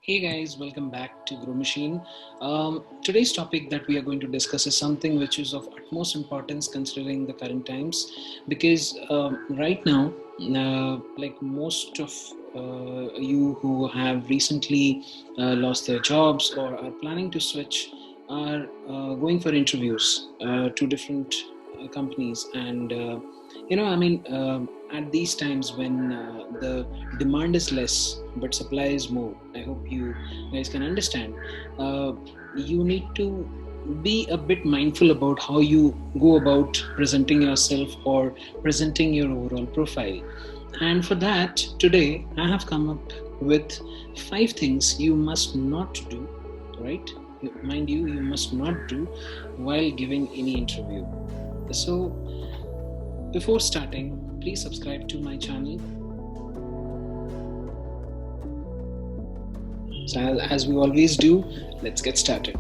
Hey guys, welcome back to Grow Machine. Today's topic that we are going to discuss is something which is of utmost importance considering the current times, because right now, like most of you who have recently lost their jobs or are planning to switch are going for interviews to different companies, and at these times when the demand is less but supply is more, I hope you guys can understand. You need to be a bit mindful about how you go about presenting yourself or presenting your overall profile. And for that, today I have come up with 5 things you must not do, right? Mind you, you must not do while giving any interview. So before starting, please subscribe to my channel. So as we always do, let's get started.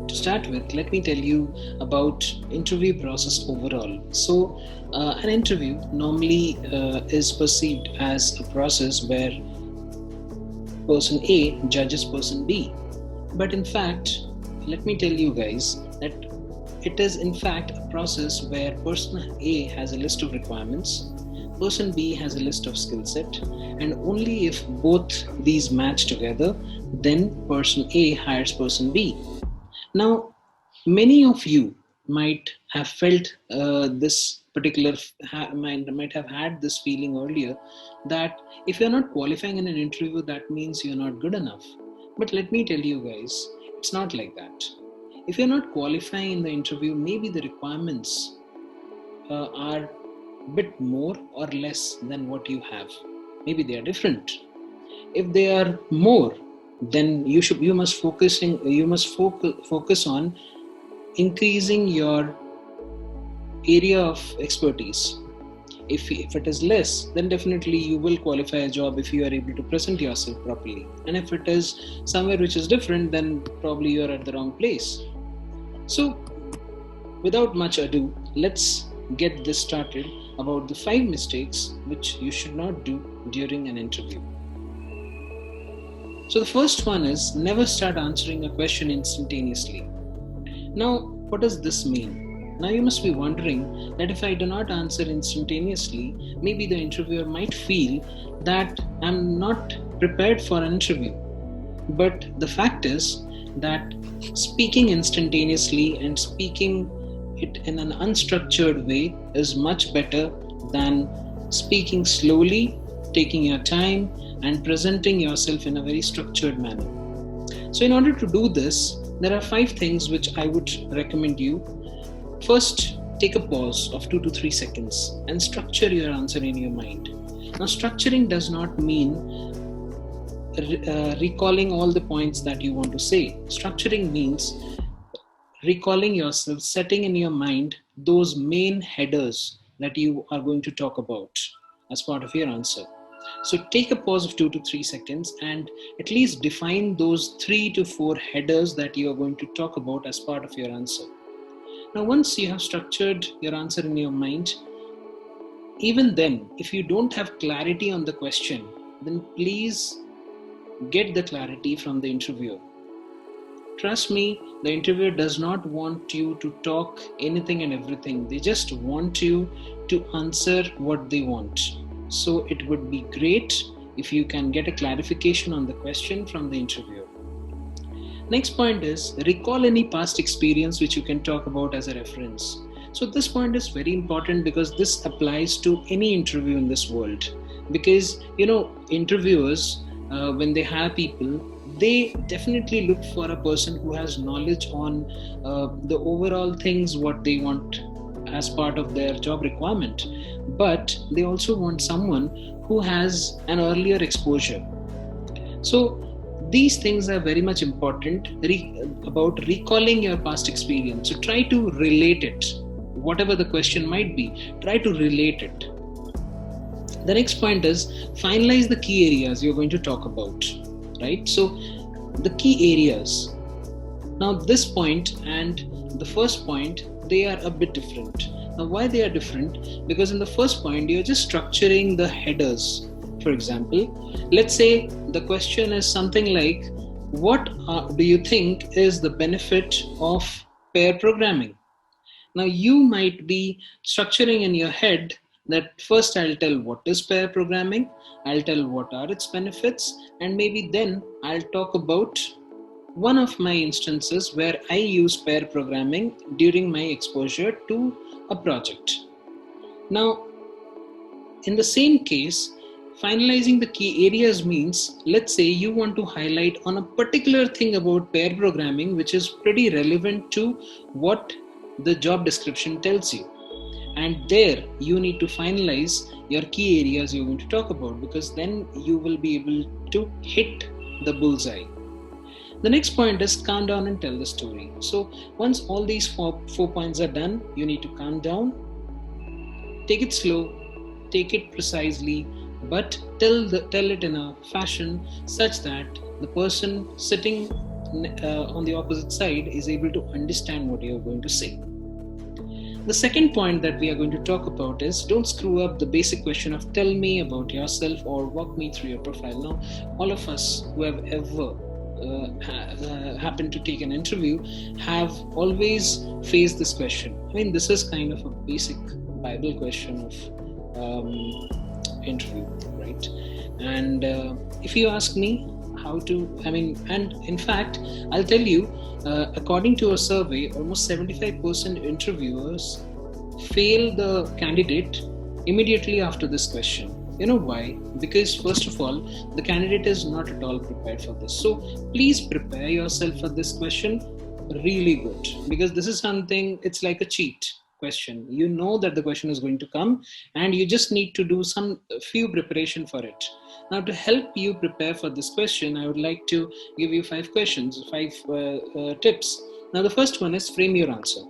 To start with, let me tell you about interview process overall. So an interview normally is perceived as a process where person A judges person B. But in fact, let me tell you guys that it is in fact a process where person A has a list of requirements, person B has a list of skill set, and only if both these match together, then person A hires person B. Now, many of you might have felt this particular, might have had this feeling earlier that if you're not qualifying in an interview, that means you're not good enough. But let me tell you guys, it's not like that. If you're not qualifying in the interview, maybe the requirements are a bit more or less than what you have. Maybe they are different. If they are more, then you must focus on increasing your area of expertise. If it is less, then definitely you will qualify a job if you are able to present yourself properly. And if it is somewhere which is different, then probably you are at the wrong place. So without much ado, let's get this started about the 5 mistakes which you should not do during an interview. So the first one is never start answering a question instantaneously. Now, what does this mean? Now you must be wondering that if I do not answer instantaneously, maybe the interviewer might feel that I'm not prepared for an interview. But the fact is that speaking instantaneously and speaking it in an unstructured way is much better than speaking slowly, taking your time, and presenting yourself in a very structured manner. So in order to do this, there are 5 things which I would recommend you. First, take a pause of 2 to 3 seconds and structure your answer in your mind. Now, structuring does not mean recalling all the points that you want to say. Structuring means recalling yourself, setting in your mind those main headers that you are going to talk about as part of your answer. So take a pause of 2 to 3 seconds and at least define those 3 to 4 headers that you are going to talk about as part of your answer. Now, once you have structured your answer in your mind, even then, if you don't have clarity on the question, then please get the clarity from the interviewer. Trust me, the interviewer does not want you to talk anything and everything. They just want you to answer what they want. So it would be great if you can get a clarification on the question from the interviewer. Next point is recall any past experience which you can talk about as a reference. So this point is very important because this applies to any interview in this world. Because, interviewers, when they hire people, they definitely look for a person who has knowledge on the overall things what they want as part of their job requirement. But they also want someone who has an earlier exposure. So these things are very much important about recalling your past experience. So try to relate it, whatever the question might be, try to relate it. The next point is finalize the key areas you're going to talk about, right? So the key areas. Now this point and the first point, they are a bit different. Now, why they are different? Because in the first point, you're just structuring the headers. For example, let's say the question is something like, what do you think is the benefit of pair programming? Now, you might be structuring in your head that first I'll tell what is pair programming, I'll tell what are its benefits, and maybe then I'll talk about one of my instances where I use pair programming during my exposure to a project. Now, in the same case, finalizing the key areas means, let's say you want to highlight on a particular thing about pair programming, which is pretty relevant to what the job description tells you. And there you need to finalize your key areas you're going to talk about, because then you will be able to hit the bullseye. The next point is calm down and tell the story. So once all these four points are done, you need to calm down, take it slow, take it precisely, but tell it in a fashion such that the person sitting on the opposite side is able to understand what you're going to say. The second point that we are going to talk about is, don't screw up the basic question of tell me about yourself or walk me through your profile. Now, all of us who have ever happened to take an interview have always faced this question. I mean, this is kind of a basic Bible question of interview, right? And if you ask me and in fact, I'll tell you, according to a survey, almost 75% interviewers fail the candidate immediately after this question. You know why? Because first of all, the candidate is not at all prepared for this. So please prepare yourself for this question really good, because this is something, it's like a cheat question. You know that the question is going to come and you just need to do some few preparation for it. Now, to help you prepare for this question, I would like to give you 5 questions, 5 tips. Now, the first one is frame your answer,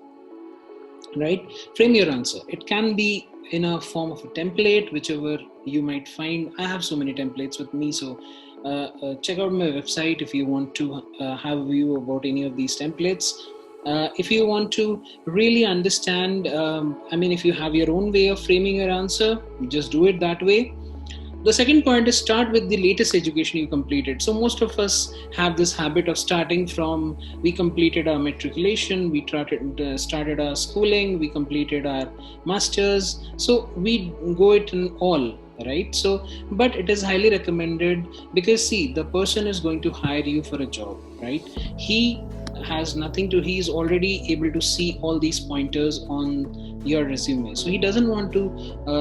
right? Frame your answer. It can be in a form of a template, whichever you might find. I have so many templates with me, so check out my website if you want to have a view about any of these templates. If you want to really understand, if you have your own way of framing your answer, just do it that way. The second point is, start with the latest education you completed. So most of us have this habit of starting from, we completed our matriculation, we started our schooling, we completed our masters. So we go it in all, right? So, but it is highly recommended, because see, the person is going to hire you for a job, right? He is already able to see all these pointers on your resume. So he doesn't want to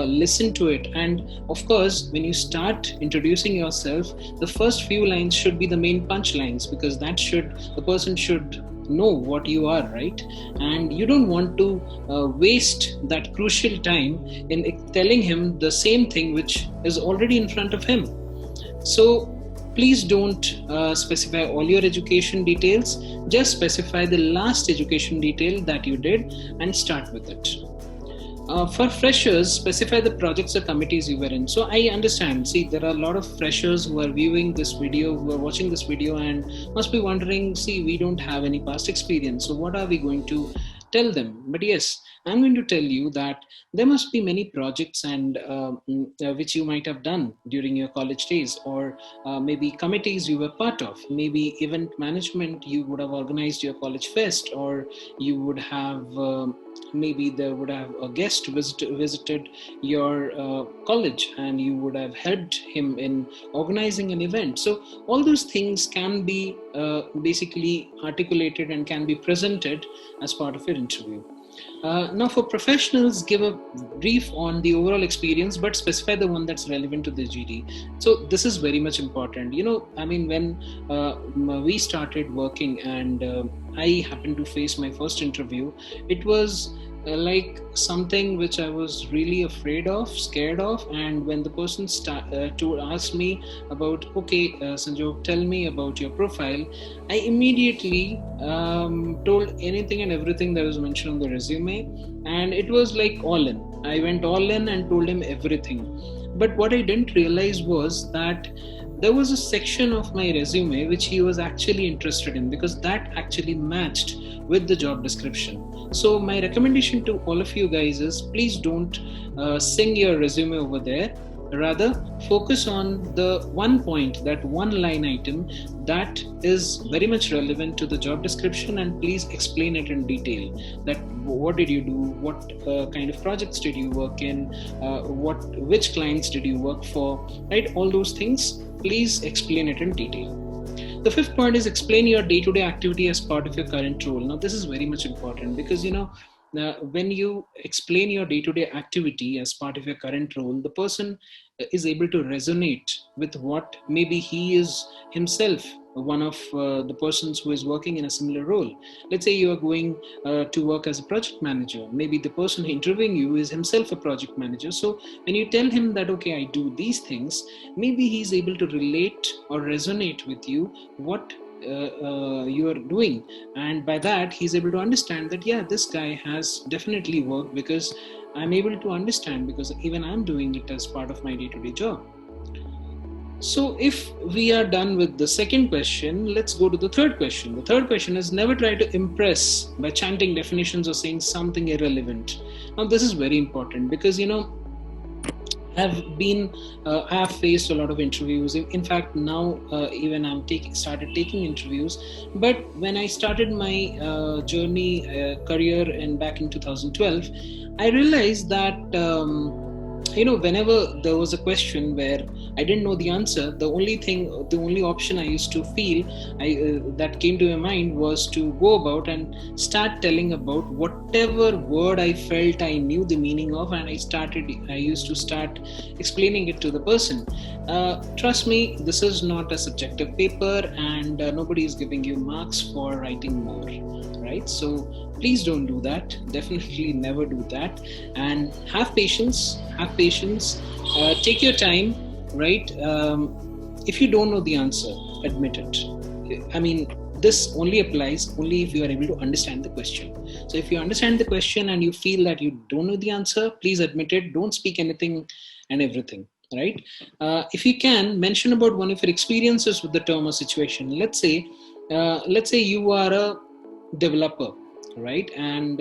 listen to it. And of course, when you start introducing yourself, the first few lines should be the main punchlines, because the person should know what you are, right? And you don't want to waste that crucial time in telling him the same thing which is already in front of him. So please don't specify all your education details. Just specify the last education detail that you did and start with it. For freshers, specify the projects or committees you were in. So I understand, see, there are a lot of freshers who are viewing this video, who are watching this video and must be wondering, see, we don't have any past experience, so what are we going to tell them? But yes, I'm going to tell you that there must be many projects and which you might have done during your college days, or maybe committees you were part of, maybe event management, you would have organized your college fest, or you would have maybe there would have a guest visited your college and you would have helped him in organizing an event. So all those things can be basically articulated and can be presented as part of your interview. Now, for professionals, give a brief on the overall experience, but specify the one that's relevant to the GD. So this is very much important. When we started working and I happened to face my first interview, it was like something which I was really scared of. And when the person to ask me about, okay, Sanjog, tell me about your profile, I immediately told anything and everything that was mentioned on the resume, and it was like all in. I went all in and told him everything. But what I didn't realize was that there was a section of my resume which he was actually interested in, because that actually matched with the job description. So my recommendation to all of you guys is, please don't sing your resume over there. Rather, focus on the one point, that one line item that is very much relevant to the job description, and please explain it in detail. That what did you do, what kind of projects did you work in, which clients did you work for, right? All those things, please explain it in detail. The fifth point is, explain your day-to-day activity as part of your current role. Now, this is very much important, because when you explain your day-to-day activity as part of your current role, the person is able to resonate with what maybe he is himself one of the persons who is working in a similar role. Let's say you are going to work as a project manager. Maybe the person interviewing you is himself a project manager. So when you tell him that, okay, I do these things, maybe he's able to relate or resonate with you what you are doing, and by that he's able to understand that, yeah, this guy has definitely worked, because I'm able to understand, because even I'm doing it as part of my day-to-day job. So if we are done with the second question, let's go to the third question. The third question is, never try to impress by chanting definitions or saying something irrelevant. Now, this is very important, because I have faced a lot of interviews. In fact, now even I'm started taking interviews. But when I started my career back in 2012, I realized that whenever there was a question where I didn't know the answer, the only option I used to feel that came to my mind was to go about and start telling about whatever word I felt I knew the meaning of, and I used to start explaining it to the person. Trust me, this is not a subjective paper, and nobody is giving you marks for writing more, right? So please don't do that. Definitely never do that. And have patience. Take your time, right? If you don't know the answer, admit it. I mean, this only applies only if you are able to understand the question. So if you understand the question and you feel that you don't know the answer, please admit it. Don't speak anything and everything, right? If you can, mention about one of your experiences with the term or situation. Let's say you are a developer, right? And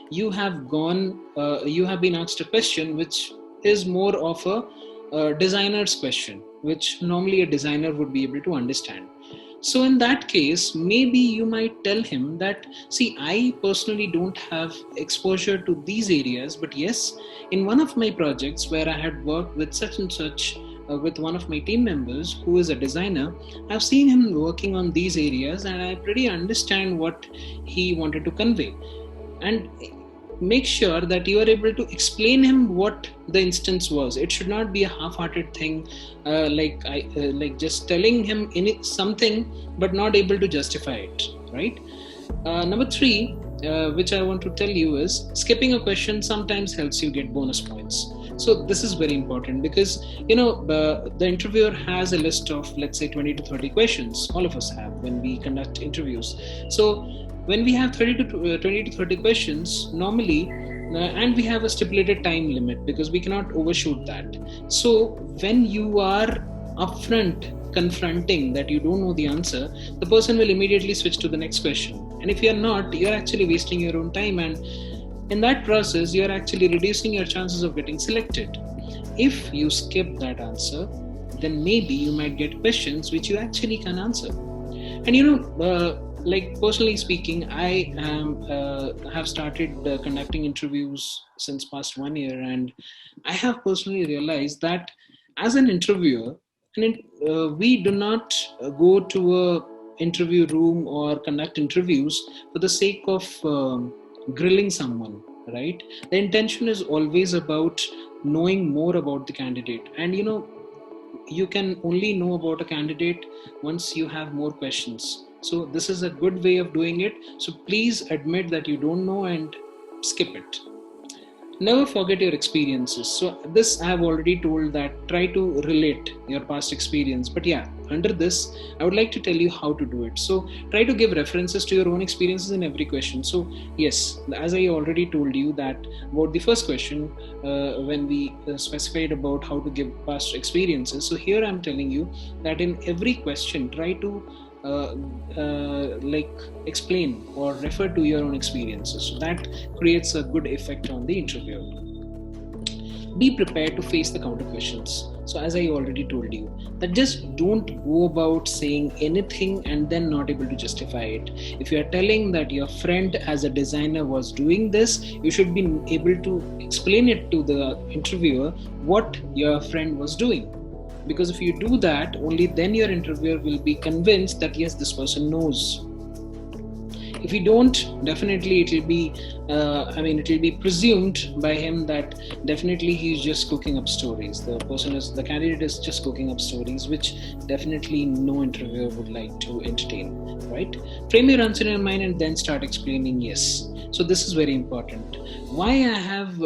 you have been asked a question which is more of a designer's question, which normally a designer would be able to understand. So in that case, maybe you might tell him that, see, I personally don't have exposure to these areas, but yes, in one of my projects where I had worked with such and such, with one of my team members who is a designer, I've seen him working on these areas, and I pretty understand what he wanted to convey. And make sure that you are able to explain him what the instance was. It should not be a half-hearted thing, like just telling him something but not able to justify it, right? Number 3, which I want to tell you, is skipping a question sometimes helps you get bonus points. So this is very important, because the interviewer has a list of, let's say, 20 to 30 questions. All of us have when we conduct interviews. So when we have 20 to 30 questions normally, and we have a stipulated time limit, because we cannot overshoot that. So when you are upfront confronting that you don't know the answer, the person will immediately switch to the next question. And if you're not, you're actually wasting your own time, and in that process, you're actually reducing your chances of getting selected. If you skip that answer, then maybe you might get questions which you actually can answer. And like personally speaking, I have started conducting interviews since past 1 year, and I have personally realized that as an interviewer, we do not go to a interview room or conduct interviews for the sake of grilling someone, right? The intention is always about knowing more about the candidate, and you can only know about a candidate once you have more questions. So this is a good way of doing it. So please admit that you don't know and skip it. Never forget your experiences. So this I have already told, that try to relate your past experience. But yeah, under this, I would like to tell you how to do it. So try to give references to your own experiences in every question. So yes, as I already told you that about the first question, when we specified about how to give past experiences. So here I'm telling you that in every question, try to like explain or refer to your own experiences. So that creates a good effect on the interviewer. Be prepared to face the counter questions. So as I already told you, that just don't go about saying anything and then not able to justify it. If you are telling that your friend as a designer was doing this, you should be able to explain it to the interviewer what your friend was doing. Because if you do that, only then your interviewer will be convinced that yes, this person knows. If you don't, definitely it will be, it will be presumed by him that definitely he's just cooking up stories. The candidate is just cooking up stories, which definitely no interviewer would like to entertain, right? Frame your answer in your mind and then start explaining yes. So this is very important. Why I have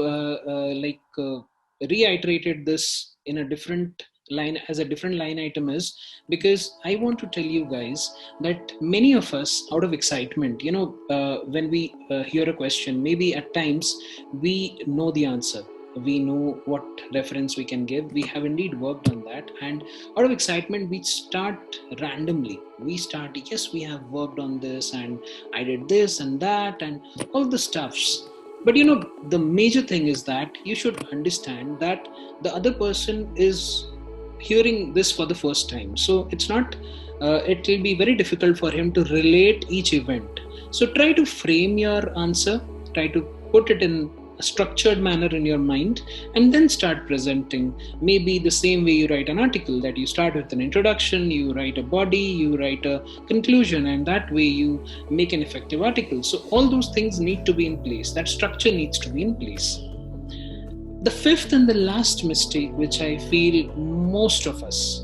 reiterated this in a different line as a different line item is because I want to tell you guys that many of us, out of excitement, when we hear a question, maybe at times we know the answer, we know what reference we can give, we have indeed worked on that, and out of excitement we start randomly, yes, we have worked on this and I did this and that and all the stuffs. But the major thing is that you should understand that the other person is hearing this for the first time. So it's not, it will be very difficult for him to relate each event. So try to frame your answer, try to put it in a structured manner in your mind, and then start presenting. Maybe the same way you write an article, that you start with an introduction, you write a body, you write a conclusion, and that way you make an effective article. So all those things need to be in place. That structure needs to be in place. The fifth and the last mistake, which I feel most of us,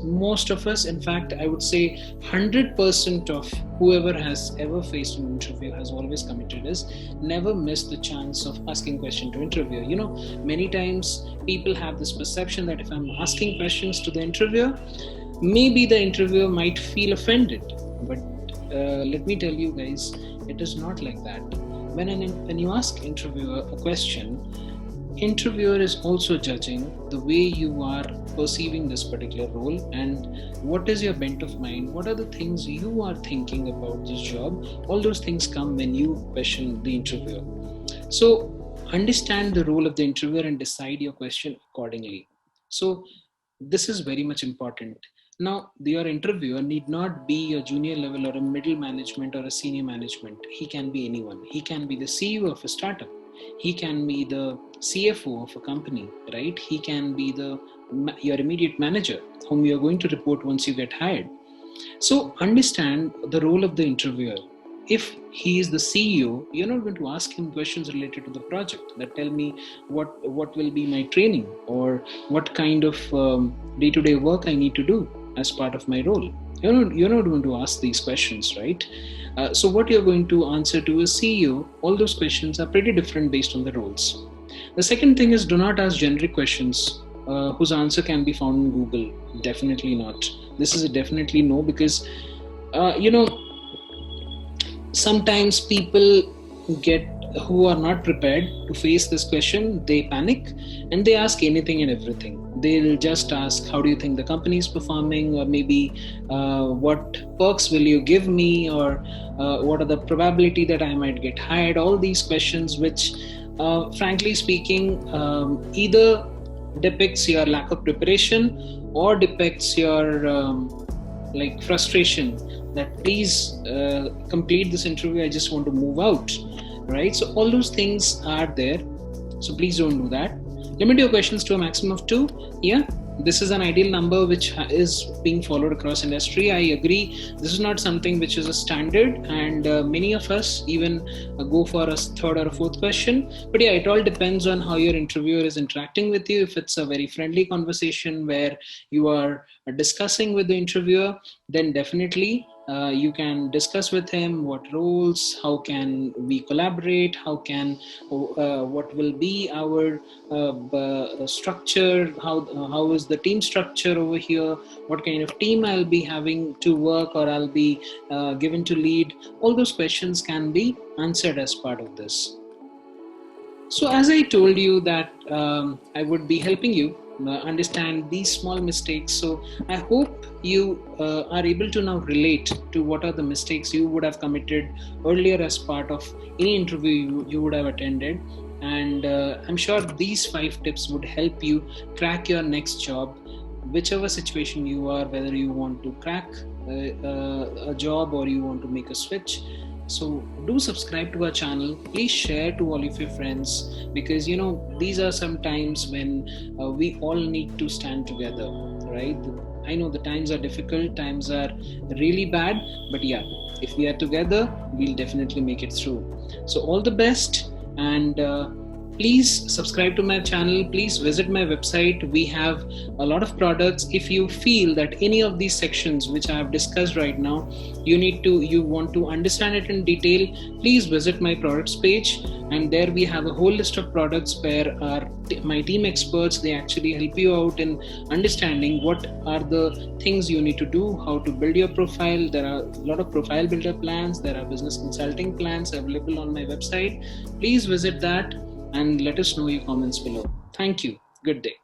in fact, I would say 100% of whoever has ever faced an interview has always committed, is never miss the chance of asking question to interviewer. Many times people have this perception that if I'm asking questions to the interviewer, maybe the interviewer might feel offended. But let me tell you guys, it is not like that. When you ask interviewer a question, interviewer is also judging the way you are perceiving this particular role and what is your bent of mind, what are the things you are thinking about this job. All those things come when you question the interviewer. So understand the role of the interviewer and decide your question accordingly. So this is very much important. Now, your interviewer need not be a junior level or a middle management or a senior management. He can be anyone. He can be the CEO of a startup. He can be the CFO of a company, right? He can be your immediate manager whom you are going to report once you get hired. So understand the role of the interviewer. If he is the CEO, you're not going to ask him questions related to the project that tell me what will be my training or what kind of day-to-day work I need to do as part of my role. You're not going to ask these questions, right? So what you're going to answer to a CEO, all those questions are pretty different based on the roles. The second thing is, do not ask generic questions whose answer can be found in Google. Definitely not. This is a definitely no, because sometimes people who are not prepared to face this question, they panic and they ask anything and everything. They'll just ask, how do you think the company is performing? Or maybe what perks will you give me? Or what are the probability that I might get hired? All these questions, which frankly speaking, either depicts your lack of preparation or depicts your frustration that please complete this interview, I just want to move out, right? So all those things are there. So please don't do that. Limit your questions to a maximum of 2. Yeah, this is an ideal number which is being followed across industry. I agree. This is not something which is a standard, and many of us even go for a third or a fourth question. But yeah, it all depends on how your interviewer is interacting with you. If it's a very friendly conversation where you are discussing with the interviewer, then definitely You can discuss with him what roles, how can we collaborate, what will be our structure, how is the team structure over here, what kind of team I'll be having to work or I'll be given to lead. All those questions can be answered as part of this. So as I told you that I would be helping you understand these small mistakes. So I hope you are able to now relate to what are the mistakes you would have committed earlier as part of any interview you would have attended. And I'm sure these 5 tips would help you crack your next job, whichever situation you are, whether you want to crack a job or you want to make a switch. So do subscribe to our channel. Please share to all of your friends, because these are some times when we all need to stand together, right? I know the times are difficult, times are really bad, but yeah, if we are together, we'll definitely make it through. So all the best, and please subscribe to my channel. Please visit my website. We have a lot of products. If you feel that any of these sections which I have discussed right now, you want to understand it in detail, please visit my products page, and there we have a whole list of products where my team experts, they actually help you out in understanding what are the things you need to do, how to build your profile. There are a lot of profile builder plans, there are business consulting plans available on my website. Please visit that and let us know your comments below. Thank you. Good day.